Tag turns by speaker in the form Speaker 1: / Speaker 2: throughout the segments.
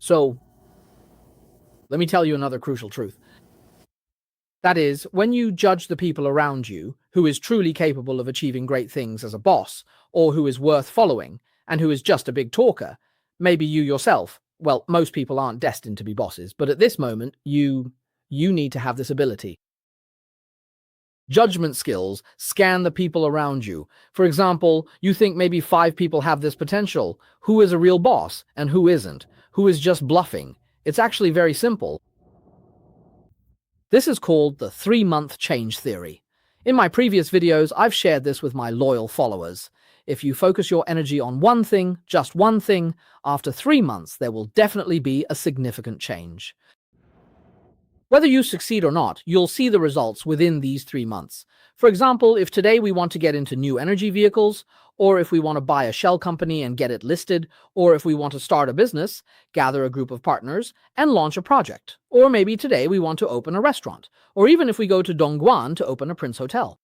Speaker 1: So, let me tell you another crucial truth. That is, when you judge the people around you who is truly capable of achieving great things as a boss, or who is worth following, and who is just a big talker, maybe you yourself, well, most people aren't destined to be bosses, but at this moment, you need to have this ability. Judgment skills scan the people around you. For example, you think maybe 5 people have this potential. Who is a real boss and who isn't? Who is just bluffing? It's actually very simple. This is called the 3-month change theory. In my previous videos, I've shared this with my loyal followers. If you focus your energy on one thing, just one thing, after 3 months, there will definitely be a significant change. Whether you succeed or not, you'll see the results within these 3 months. For example, if today we want to get into new energy vehicles, or if we want to buy a shell company and get it listed, or if we want to start a business, gather a group of partners, and launch a project. Or maybe today we want to open a restaurant, or even if we go to Dongguan to open a Prince Hotel.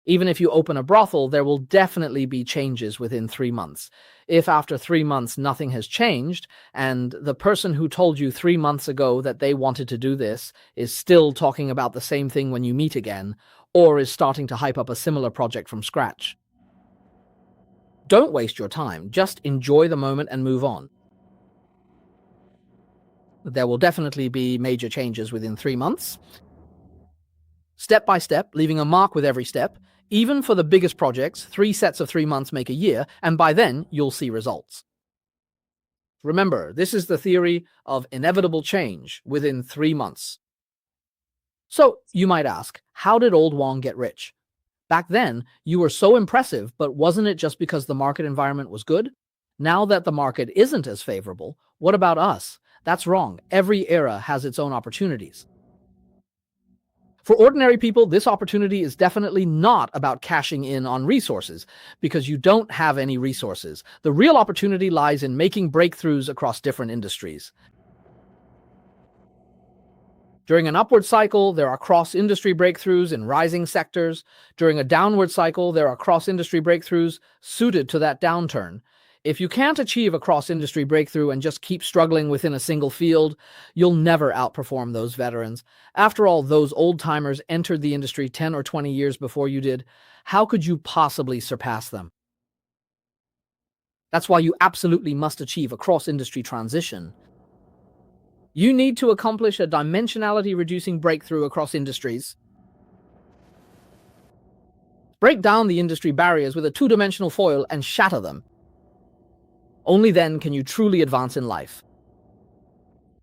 Speaker 1: Even if you open a brothel, there will definitely be changes within 3 months. If after 3 months nothing has changed, and the person who told you 3 months ago that they wanted to do this is still talking about the same thing when you meet again, or is starting to hype up a similar project from scratch, don't waste your time. Just enjoy the moment and move on. There will definitely be major changes within 3 months. Step by step, leaving a mark with every step. Even for the biggest projects, 3 sets of 3 months make a year, and by then, you'll see results. Remember, this is the theory of inevitable change within 3 months. So, you might ask, how did old Wong get rich? Back then, you were so impressive, but wasn't it just because the market environment was good? Now that the market isn't as favorable, what about us? That's wrong. Every era has its own opportunities. For ordinary people, this opportunity is definitely not about cashing in on resources, because you don't have any resources. The real opportunity lies in making breakthroughs across different industries. During an upward cycle, there are cross-industry breakthroughs in rising sectors. During a downward cycle, there are cross-industry breakthroughs suited to that downturn. If you can't achieve a cross-industry breakthrough and just keep struggling within a single field, you'll never outperform those veterans. After all, those old-timers entered the industry 10 or 20 years before you did. How could you possibly surpass them? That's why you absolutely must achieve a cross-industry transition. You need to accomplish a dimensionality-reducing breakthrough across industries. Break down the industry barriers with a 2-dimensional foil and shatter them. Only then can you truly advance in life.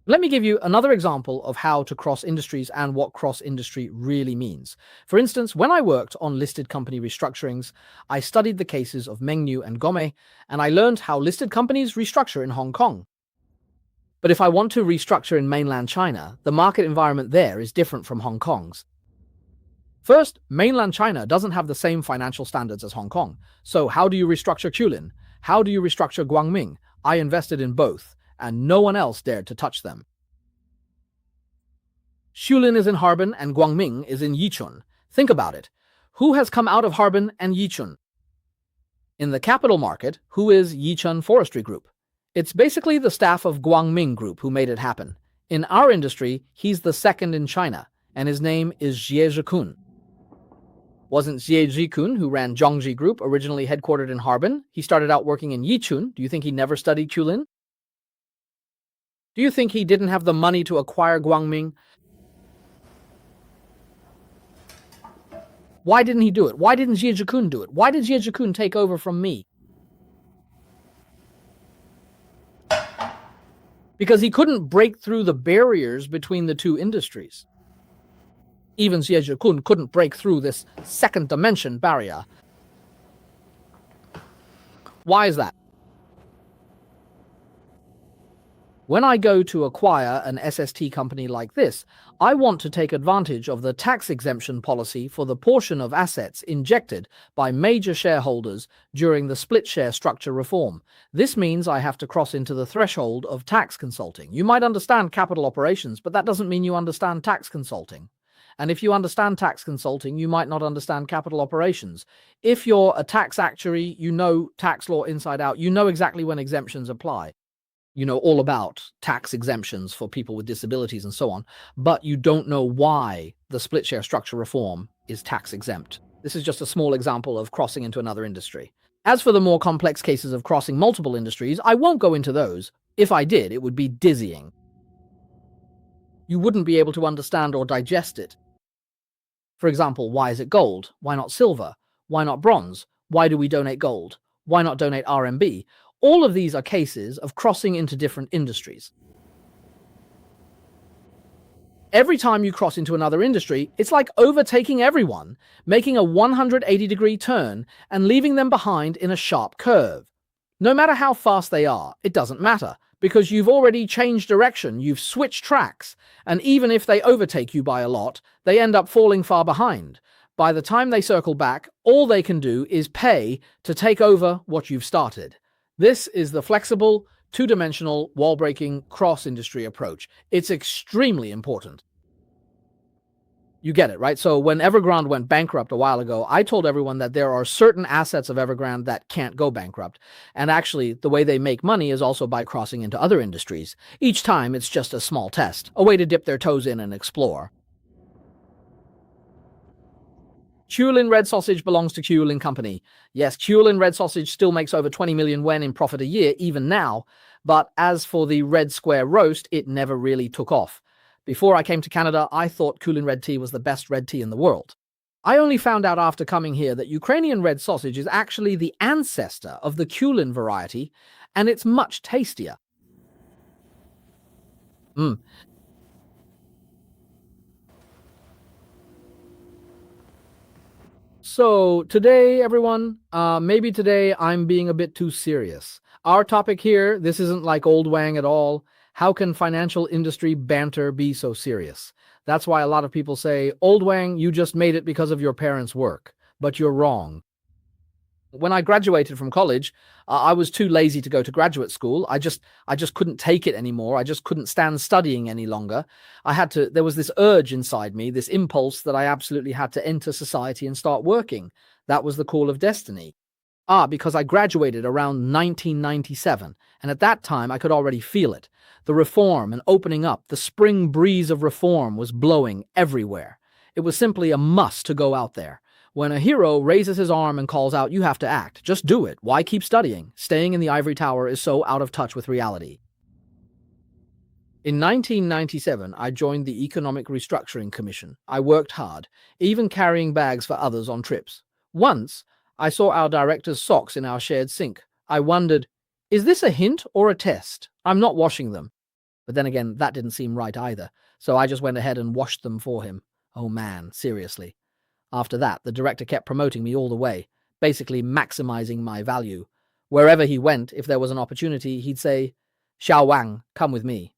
Speaker 1: Let me give you another example of how to cross industries and what cross-industry really means. For instance, when I worked on listed company restructurings, I studied the cases of Mengniu and Gome, and I learned how listed companies restructure in Hong Kong. But if I want to restructure in mainland China, the market environment there is different from Hong Kong's. First, mainland China doesn't have the same financial standards as Hong Kong. So how do you restructure Qulin? How do you restructure Guangming? I invested in both, and no one else dared to touch them. Qulin is in Harbin and Guangming is in Yichun. Think about it. Who has come out of Harbin and Yichun? In the capital market, who is Yichun Forestry Group? It's basically the staff of Guangming Group who made it happen. In our industry, he's the second in China, and his name is Xie Zhikun. Wasn't Xie Zhikun, who ran Zhongji Group, originally headquartered in Harbin? He started out working in Yichun. Do you think he never studied Qulin? Do you think he didn't have the money to acquire Guangming? Why didn't he do it? Why didn't Xie Zhikun do it? Why did Xie Zhikun take over from me? Because he couldn't break through the barriers between the two industries. Even Xie Zhikun couldn't break through this second dimension barrier. Why is that? When I go to acquire an SST company like this, I want to take advantage of the tax exemption policy for the portion of assets injected by major shareholders during the split share structure reform. This means I have to cross into the threshold of tax consulting. You might understand capital operations, but that doesn't mean you understand tax consulting. And if you understand tax consulting, you might not understand capital operations. If you're a tax actuary, you know tax law inside out, you know exactly when exemptions apply. You know all about tax exemptions for people with disabilities and so on, but you don't know why the split share structure reform is tax exempt. This is just a small example of crossing into another industry. As for the more complex cases of crossing multiple industries, I won't go into those. If I did, it would be dizzying. You wouldn't be able to understand or digest it. For example, why is it gold? Why not silver? Why not bronze? Why do we donate gold? Why not donate RMB? All of these are cases of crossing into different industries. Every time you cross into another industry, it's like overtaking everyone, making a 180-degree turn and leaving them behind in a sharp curve. No matter how fast they are, it doesn't matter, because you've already changed direction, you've switched tracks, and even if they overtake you by a lot, they end up falling far behind. By the time they circle back, all they can do is pay to take over what you've started. This is the flexible, two-dimensional, wall-breaking, cross-industry approach. It's extremely important. You get it, right? So when Evergrande went bankrupt a while ago, I told everyone that there are certain assets of Evergrande that can't go bankrupt. And actually, the way they make money is also by crossing into other industries. Each time, it's just a small test, a way to dip their toes in and explore. Kulin Red Sausage belongs to Kulin Company. Yes, Kulin Red Sausage still makes over 20 million yen in profit a year, even now. But as for the Red Square roast, it never really took off. Before I came to Canada, I thought Kulin Red Tea was the best red tea in the world. I only found out after coming here that Ukrainian red sausage is actually the ancestor of the Kulin variety, and it's much tastier. So today, everyone, maybe today I'm being a bit too serious. Our topic here, this isn't like Old Wang at all. How can financial industry banter be so serious? That's why a lot of people say, Old Wang, you just made it because of your parents' work. But you're wrong. When I graduated from college, I was too lazy to go to graduate school. I just couldn't take it anymore. I just couldn't stand studying any longer. There was this urge inside me, this impulse that I absolutely had to enter society and start working. That was the call of destiny. Because I graduated around 1997, and at that time I could already feel it. The reform and opening up, the spring breeze of reform was blowing everywhere. It was simply a must to go out there. When a hero raises his arm and calls out, you have to act. Just do it. Why keep studying? Staying in the ivory tower is so out of touch with reality. In 1997, I joined the Economic Restructuring Commission. I worked hard, even carrying bags for others on trips. Once, I saw our director's socks in our shared sink. I wondered, is this a hint or a test? I'm not washing them. But then again, that didn't seem right either, so I just went ahead and washed them for him. Oh man, seriously. After that, the director kept promoting me all the way, basically maximizing my value. Wherever he went, if there was an opportunity, he'd say, Xiao Wang, come with me.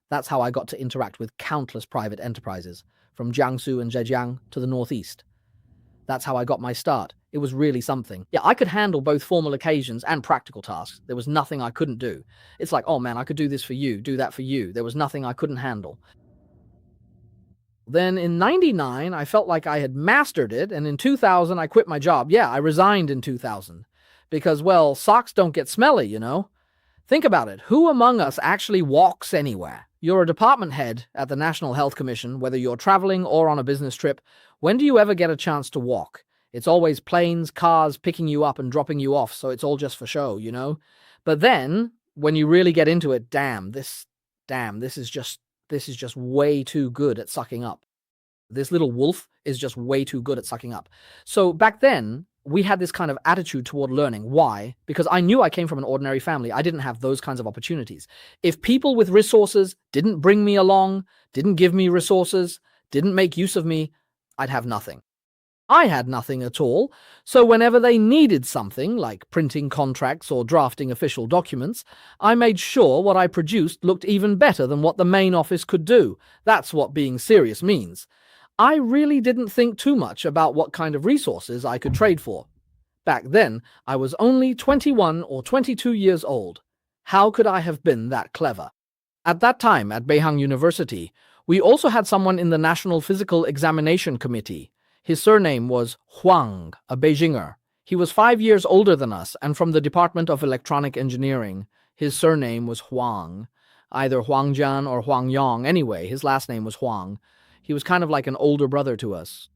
Speaker 1: That's how I got to interact with countless private enterprises, from Jiangsu and Zhejiang to the northeast. That's how I got my start. It was really something. Yeah, I could handle both formal occasions and practical tasks. There was nothing I couldn't do. It's like, oh man, I could do this for you, do that for you. There was nothing I couldn't handle. Then in 99, I felt like I had mastered it, and in 2000, I quit my job. Yeah, I resigned in 2000. Because, well, socks don't get smelly, you know? Think about it. Who among us actually walks anywhere? You're a department head at the National Health Commission, whether you're traveling or on a business trip. When do you ever get a chance to walk? It's always planes, cars picking you up and dropping you off, so it's all just for show, you know? But then, when you really get into it, this is just way too good at sucking up. This little wolf is just way too good at sucking up. So back then, we had this kind of attitude toward learning. Why? Because I knew I came from an ordinary family. I didn't have those kinds of opportunities. If people with resources didn't bring me along, didn't give me resources, didn't make use of me, I'd have nothing. I had nothing at all, so whenever they needed something, like printing contracts or drafting official documents, I made sure what I produced looked even better than what the main office could do. That's what being serious means. I really didn't think too much about what kind of resources I could trade for. Back then, I was only 21 or 22 years old. How could I have been that clever? At that time, at Beihang University, we also had someone in the National Physical Examination Committee. His surname was Huang, a Beijinger. He was 5 years older than us and from the Department of Electronic Engineering. His surname was Huang, either Huangjian or Huangyong. Anyway, his last name was Huang. He was kind of like an older brother to us.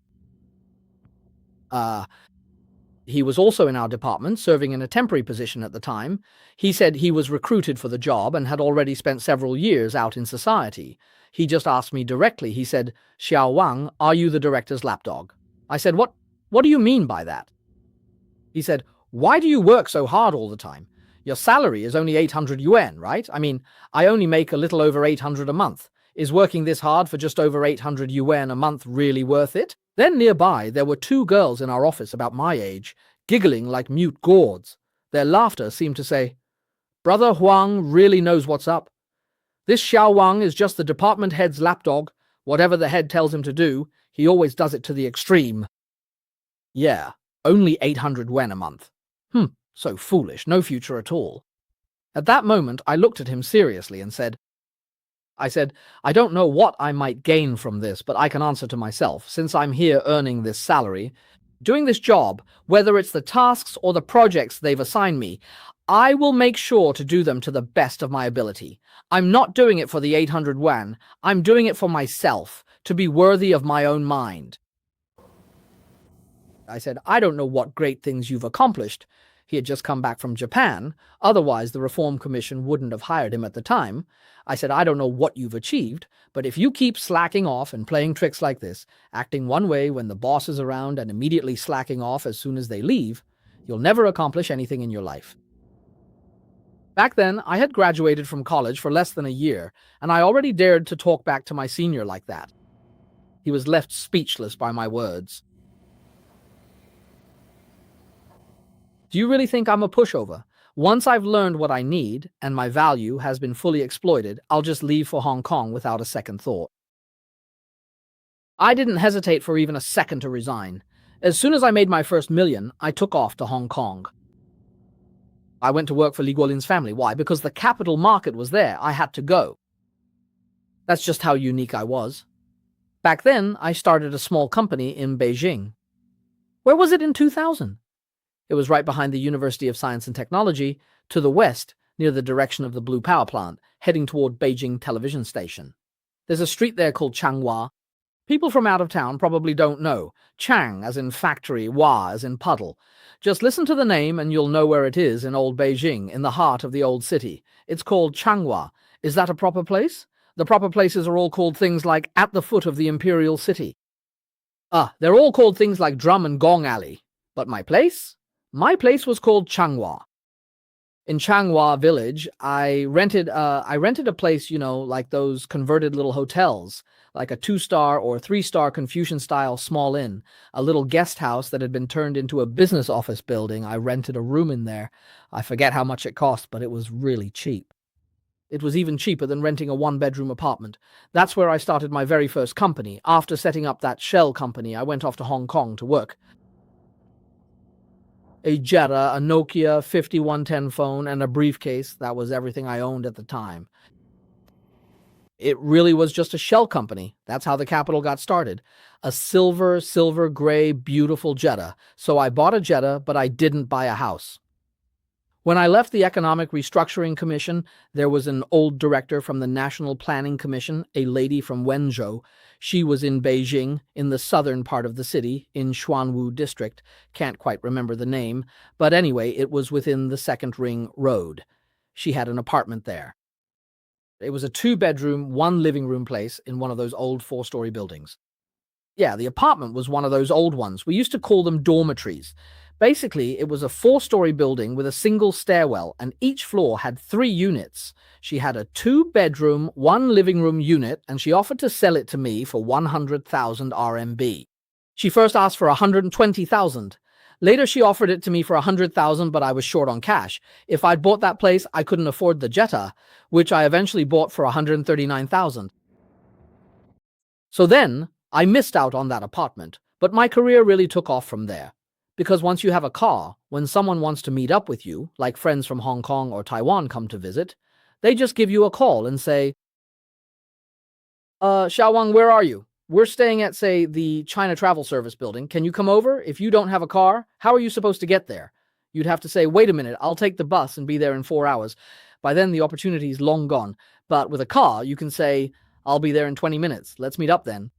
Speaker 1: He was also in our department, serving in a temporary position at the time. He said he was recruited for the job and had already spent several years out in society. He just asked me directly. He said, "Xiao Wang, are you the director's lapdog?" I said, What do you mean by that?" He said, "Why do you work so hard all the time? Your salary is only 800 yuan, right? I mean, I only make a little over 800 a month. Is working this hard for just over 800 yuan a month really worth it?" Then nearby, there were two girls in our office about my age, giggling like mute gourds. Their laughter seemed to say, "Brother Huang really knows what's up. This Xiao Wang is just the department head's lapdog. Whatever the head tells him to do, he always does it to the extreme." Yeah, only 800 yuan a month. So foolish, no future at all. At that moment, I looked at him seriously and said, I don't know what I might gain from this, but I can answer to myself, since I'm here earning this salary. Doing this job, whether it's the tasks or the projects they've assigned me, I will make sure to do them to the best of my ability. I'm not doing it for the 800 yuan, I'm doing it for myself, to be worthy of my own mind. I said, "I don't know what great things you've accomplished." He had just come back from Japan, otherwise the Reform Commission wouldn't have hired him at the time. I said, "I don't know what you've achieved, but if you keep slacking off and playing tricks like this, acting one way when the boss is around and immediately slacking off as soon as they leave, you'll never accomplish anything in your life." Back then, I had graduated from college for less than a year, and I already dared to talk back to my senior like that. He was left speechless by my words. "Do you really think I'm a pushover? Once I've learned what I need, and my value has been fully exploited, I'll just leave for Hong Kong without a second thought." I didn't hesitate for even a second to resign. As soon as I made my first million, I took off to Hong Kong. I went to work for Li Guolin's family. Why? Because the capital market was there. I had to go. That's just how unique I was. Back then, I started a small company in Beijing. Where was it in 2000? It was right behind the University of Science and Technology, to the west, near the direction of the Blue Power Plant, heading toward Beijing Television Station. There's a street there called Changhua. People from out of town probably don't know. Chang as in factory, Hua as in puddle. Just listen to the name and you'll know where it is in old Beijing, in the heart of the old city. It's called Changhua. Is that a proper place? The proper places are all called things like at the foot of the imperial city. They're all called things like Drum and Gong Alley. But my place? My place was called Changhua. In Changhua village, I rented a place, like those converted little hotels, like a 2-star or 3-star Confucian-style small inn, a little guest house that had been turned into a business office building. I rented a room in there. I forget how much it cost, but it was really cheap. It was even cheaper than renting a 1-bedroom apartment. That's where I started my very first company. After setting up that shell company, I went off to Hong Kong to work. A Jetta, a Nokia 5110 phone, and a briefcase. That was everything I owned at the time. It really was just a shell company. That's how the capital got started. A silver gray, beautiful Jetta. So I bought a Jetta, but I didn't buy a house. When I left the Economic Restructuring Commission, there was an old director from the National Planning Commission, a lady from Wenzhou. She was in Beijing, in the southern part of the city, in Xuanwu district. Can't quite remember the name, but anyway, it was within the Second Ring Road. She had an apartment there. It was a 2-bedroom, 1-living-room place in one of those old 4-story buildings. Yeah, the apartment was one of those old ones. We used to call them dormitories. Basically, it was a 4-story building with a single stairwell, and each floor had 3 units. She had a 2-bedroom, 1-living-room unit, and she offered to sell it to me for 100,000 RMB. She first asked for 120,000. Later, she offered it to me for 100,000, but I was short on cash. If I'd bought that place, I couldn't afford the Jetta, which I eventually bought for 139,000. So then, I missed out on that apartment, but my career really took off from there. Because once you have a car, when someone wants to meet up with you, like friends from Hong Kong or Taiwan come to visit, they just give you a call and say, Xiao Wang, where are you? We're staying at, say, the China Travel Service building. Can you come over? If you don't have a car, how are you supposed to get there? You'd have to say, wait a minute, I'll take the bus and be there in 4 hours. By then, the opportunity's long gone. But with a car, you can say, I'll be there in 20 minutes. Let's meet up then.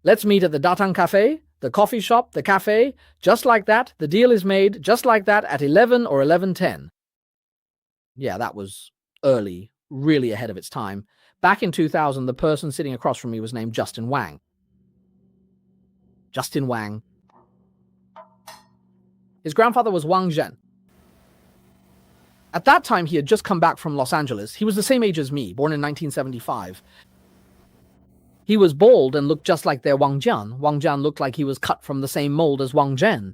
Speaker 1: Let's meet at the Datang Cafe, the coffee shop, the cafe. Just like that, the deal is made, just like that, at 11 or 11:10. Yeah, that was early, really ahead of its time. Back in 2000, the person sitting across from me was named Justin Wang. Justin Wang. His grandfather was Wang Zhen. At that time, he had just come back from Los Angeles. He was the same age as me, born in 1975. He was bald and looked just like their Wang Jian. Wang Jian looked like he was cut from the same mold as Wang Zhen.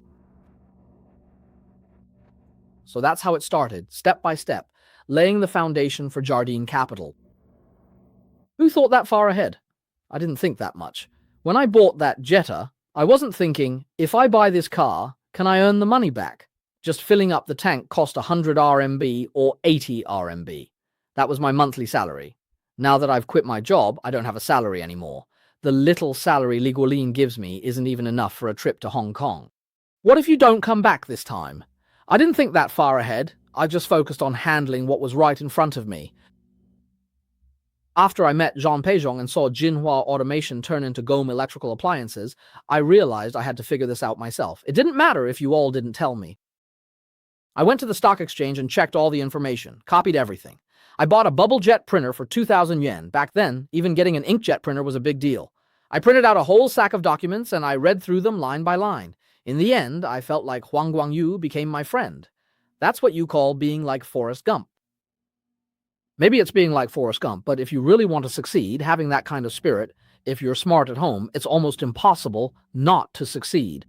Speaker 1: So that's how it started, step by step, laying the foundation for Jardine Capital. Who thought that far ahead? I didn't think that much. When I bought that Jetta, I wasn't thinking, if I buy this car, can I earn the money back? Just filling up the tank cost 100 RMB or 80 RMB. That was my monthly salary. Now that I've quit my job, I don't have a salary anymore. The little salary Li Guolin gives me isn't even enough for a trip to Hong Kong. What if you don't come back this time? I didn't think that far ahead. I just focused on handling what was right in front of me. After I met Jean Peijong and saw Jinhua Automation turn into Gome Electrical Appliances, I realized I had to figure this out myself. It didn't matter if you all didn't tell me. I went to the stock exchange and checked all the information, copied everything. I bought a bubble jet printer for 2,000 yen. Back then, even getting an inkjet printer was a big deal. I printed out a whole sack of documents and I read through them line by line. In the end, I felt like Huang Guangyu became my friend. That's what you call being like Forrest Gump. Maybe it's being like Forrest Gump, but if you really want to succeed, having that kind of spirit, if you're smart at home, it's almost impossible not to succeed.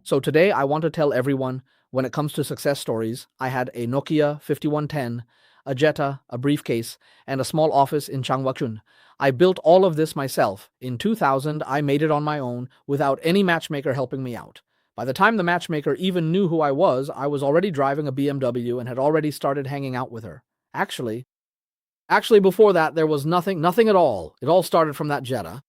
Speaker 1: So today I want to tell everyone, when it comes to success stories, I had a Nokia 5110, a Jetta, a briefcase, and a small office in Changwakun. I built all of this myself. In 2000, I made it on my own without any matchmaker helping me out. By the time the matchmaker even knew who I was already driving a BMW and had already started hanging out with her. Actually, before that, there was nothing at all. It all started from that Jetta.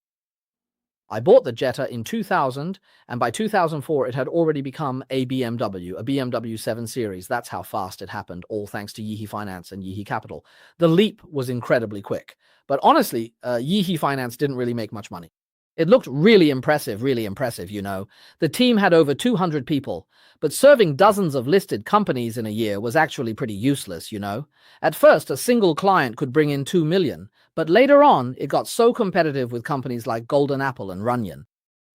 Speaker 1: I bought the Jetta in 2000, and by 2004 it had already become a BMW 7 Series. That's how fast it happened, all thanks to Yihe Finance and Yihe Capital. The leap was incredibly quick. But honestly, Yihe Finance didn't really make much money. It looked really impressive, you know. The team had over 200 people, but serving dozens of listed companies in a year was actually pretty useless, you know. At first, a single client could bring in 2 million, but later on, it got so competitive with companies like Golden Apple and Runyon.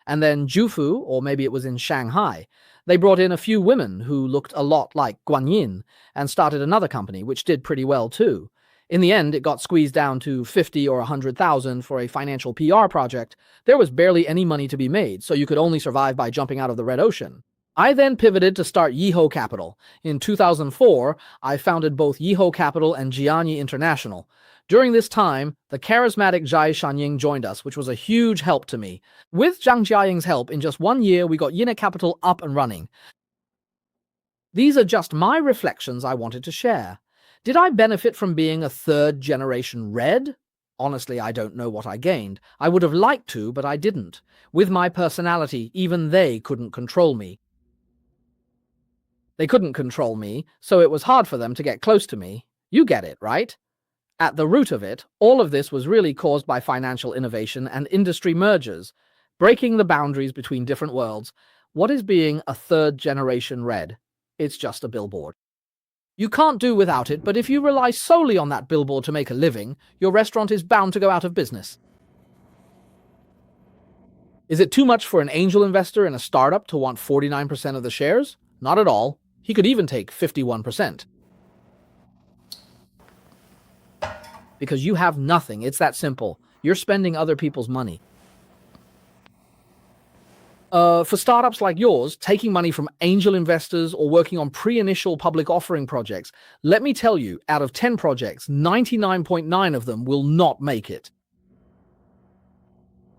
Speaker 1: And then Jufu, or maybe it was in Shanghai, they brought in a few women who looked a lot like Guanyin and started another company, which did pretty well too. In the end, it got squeezed down to 50 or 100,000 for a financial PR project. There was barely any money to be made, so you could only survive by jumping out of the red ocean. I then pivoted to start Yiho Capital. In 2004, I founded both Yiho Capital and Jianyi International. During this time, the charismatic Zhai Shanying joined us, which was a huge help to me. With Zhang Jiaying's help, in just 1 year, we got Yina Capital up and running. These are just my reflections I wanted to share. Did I benefit from being a third-generation Red? Honestly, I don't know what I gained. I would have liked to, but I didn't. With my personality, even they couldn't control me. They couldn't control me, so it was hard for them to get close to me. You get it, right? At the root of it, all of this was really caused by financial innovation and industry mergers, breaking the boundaries between different worlds. What is being a third-generation Red? It's just a billboard. You can't do without it, but if you rely solely on that billboard to make a living, your restaurant is bound to go out of business. Is it too much for an angel investor in a startup to want 49% of the shares? Not at all. He could even take 51%. Because you have nothing. It's that simple. You're spending other people's money. For startups like yours, taking money from angel investors or working on pre-initial public offering projects, let me tell you, out of 10 projects, 99.9 of them will not make it.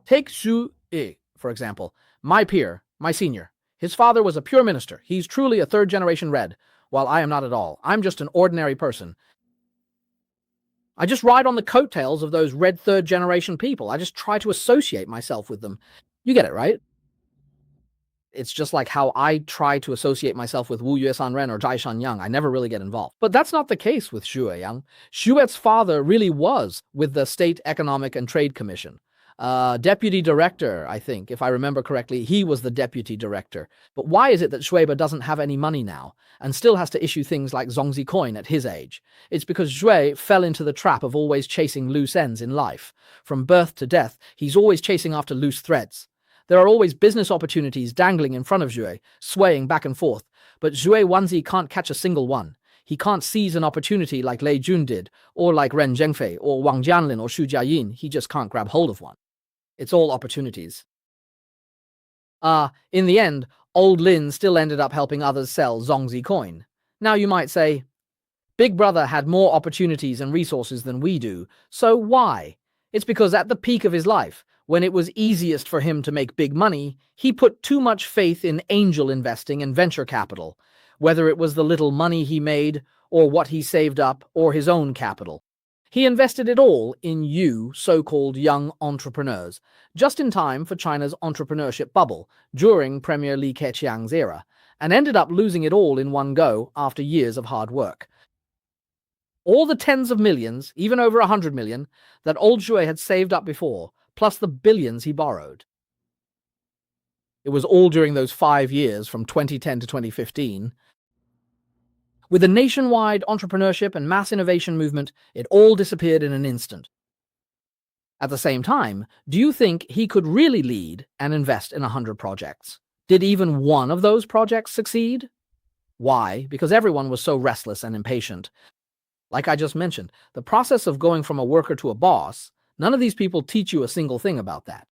Speaker 1: Take Xu Yi, for example, my peer, my senior. His father was a pure minister. He's truly a third-generation Red, while I am not at all. I'm just an ordinary person. I just ride on the coattails of those Red third-generation people. I just try to associate myself with them. You get it, right? It's just like how I try to associate myself with Wu Yuesan-ren or Zhai Shan-yang. I never really get involved. But that's not the case with Xue Yang. Xue's father really was with the State Economic and Trade Commission. Deputy director, I think, if I remember correctly, he was the deputy director. But why is it that Xue doesn't have any money now and still has to issue things like Zongzi coin at his age? It's because Xue fell into the trap of always chasing loose ends in life. From birth to death, he's always chasing after loose threads. There are always business opportunities dangling in front of Xue, swaying back and forth, but Xue Wanzi can't catch a single one. He can't seize an opportunity like Lei Jun did, or like Ren Zhengfei, or Wang Jianlin, or Xu Jiayin. He just can't grab hold of one. It's all opportunities. In the end, old Lin still ended up helping others sell Zongzi coin. Now you might say, Big Brother had more opportunities and resources than we do, so why? It's because at the peak of his life, when it was easiest for him to make big money, he put too much faith in angel investing and venture capital, whether it was the little money he made, or what he saved up, or his own capital. He invested it all in you, so-called young entrepreneurs, just in time for China's entrepreneurship bubble during Premier Li Keqiang's era, and ended up losing it all in one go after years of hard work. All the tens of millions, even over 100 million, that old Xue had saved up before, plus the billions he borrowed. It was all during those 5 years from 2010 to 2015. With the nationwide entrepreneurship and mass innovation movement, it all disappeared in an instant. At the same time, do you think he could really lead and invest in 100 projects? Did even one of those projects succeed? Why? Because everyone was so restless and impatient. Like I just mentioned, the process of going from a worker to a boss, none of these people teach you a single thing about that.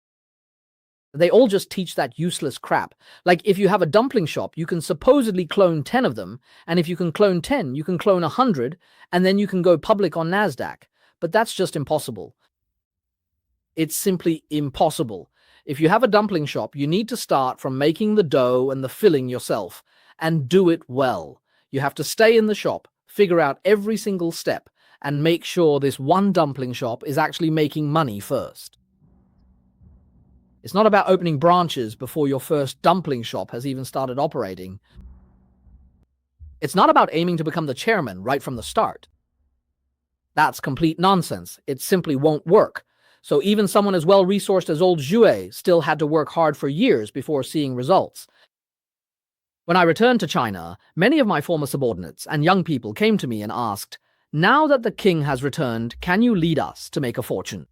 Speaker 1: They all just teach that useless crap. Like if you have a dumpling shop, you can supposedly clone 10 of them, and if you can clone 10, you can clone 100, and then you can go public on NASDAQ. But that's just impossible. It's simply impossible. If you have a dumpling shop, you need to start from making the dough and the filling yourself, and do it well. You have to stay in the shop, figure out every single step, and make sure this one dumpling shop is actually making money first. It's not about opening branches before your first dumpling shop has even started operating. It's not about aiming to become the chairman right from the start. That's complete nonsense. It simply won't work. So even someone as well-resourced as old Xue still had to work hard for years before seeing results. When I returned to China, many of my former subordinates and young people came to me and asked, "Now that the king has returned, can you lead us to make a fortune?"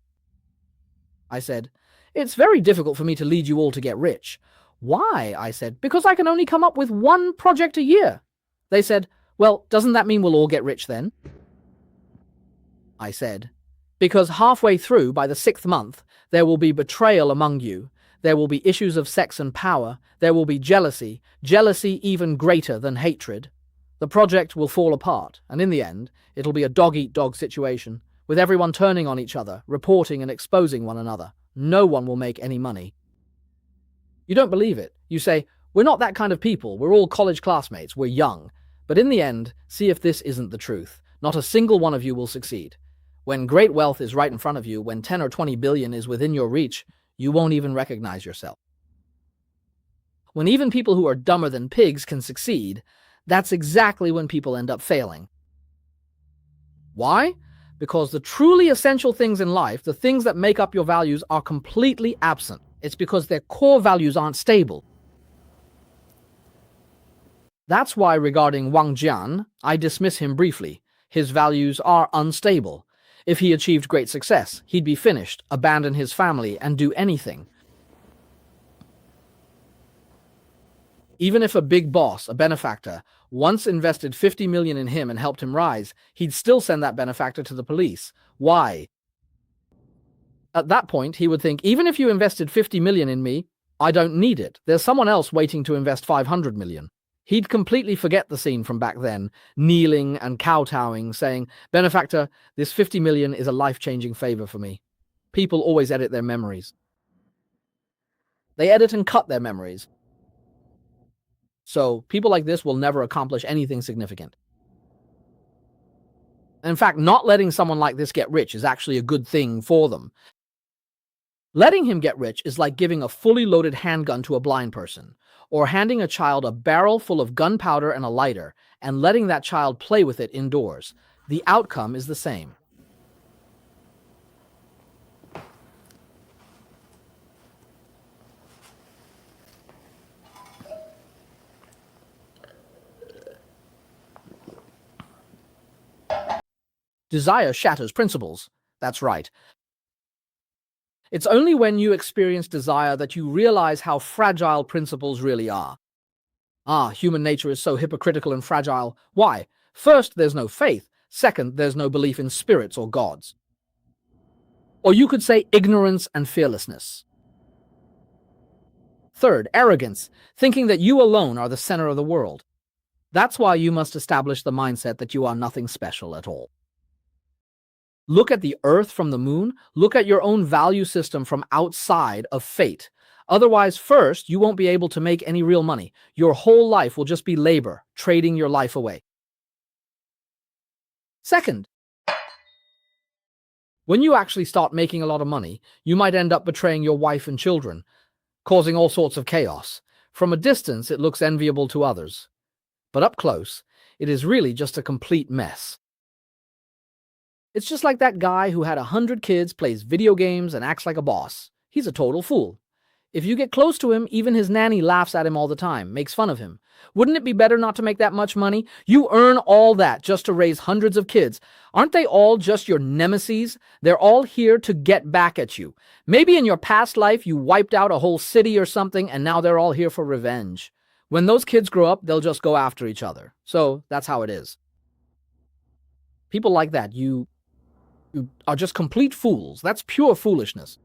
Speaker 1: I said, "It's very difficult for me to lead you all to get rich." "Why?" I said, "Because I can only come up with one project a year." They said, "Well, doesn't that mean we'll all get rich then?" I said, "Because halfway through, by the 6th month, there will be betrayal among you. There will be issues of sex and power. There will be jealousy even greater than hatred. The project will fall apart, and in the end, it'll be a dog-eat-dog situation, with everyone turning on each other, reporting and exposing one another. No one will make any money." You don't believe it. You say, "We're not that kind of people. We're all college classmates. We're young." But in the end, see if this isn't the truth. Not a single one of you will succeed. When great wealth is right in front of you, when 10 or 20 billion is within your reach, you won't even recognize yourself. When even people who are dumber than pigs can succeed, that's exactly when people end up failing. Why? Because the truly essential things in life, the things that make up your values, are completely absent. It's because their core values aren't stable. That's why regarding Wang Jian, I dismiss him briefly. His values are unstable. If he achieved great success, he'd be finished, abandon his family, and do anything. Even if a big boss, a benefactor, once invested 50 million in him and helped him rise, he'd still send that benefactor to the police. Why? At that point, he would think, even if you invested 50 million in me, I don't need it. There's someone else waiting to invest 500 million. He'd completely forget the scene from back then, kneeling and kowtowing, saying, "Benefactor, this 50 million is a life-changing favor for me." People always edit their memories. They edit and cut their memories. So people like this will never accomplish anything significant. In fact, not letting someone like this get rich is actually a good thing for them. Letting him get rich is like giving a fully loaded handgun to a blind person. or handing a child a barrel full of gunpowder and a lighter and letting that child play with it indoors. The outcome is the same. Desire shatters principles. That's right. It's only when you experience desire that you realize how fragile principles really are. Human nature is so hypocritical and fragile. Why? First, there's no faith. Second, there's no belief in spirits or gods. Or you could say ignorance and fearlessness. Third, arrogance, thinking that you alone are the center of the world. That's why you must establish the mindset that you are nothing special at all. Look at the earth from the moon. Look at your own value system from outside of fate. Otherwise, first, you won't be able to make any real money. Your whole life will just be labor, trading your life away. Second, when you actually start making a lot of money, you might end up betraying your wife and children, causing all sorts of chaos. From a distance, it looks enviable to others. But up close, it is really just a complete mess. It's just like that guy who had 100 kids, plays video games, and acts like a boss. He's a total fool. If you get close to him, even his nanny laughs at him all the time, makes fun of him. Wouldn't it be better not to make that much money? You earn all that just to raise hundreds of kids. Aren't they all just your nemesis? They're all here to get back at you. Maybe in your past life you wiped out a whole city or something, and now they're all here for revenge. When those kids grow up, they'll just go after each other. So that's how it is. People like that, you are just complete fools. That's pure foolishness.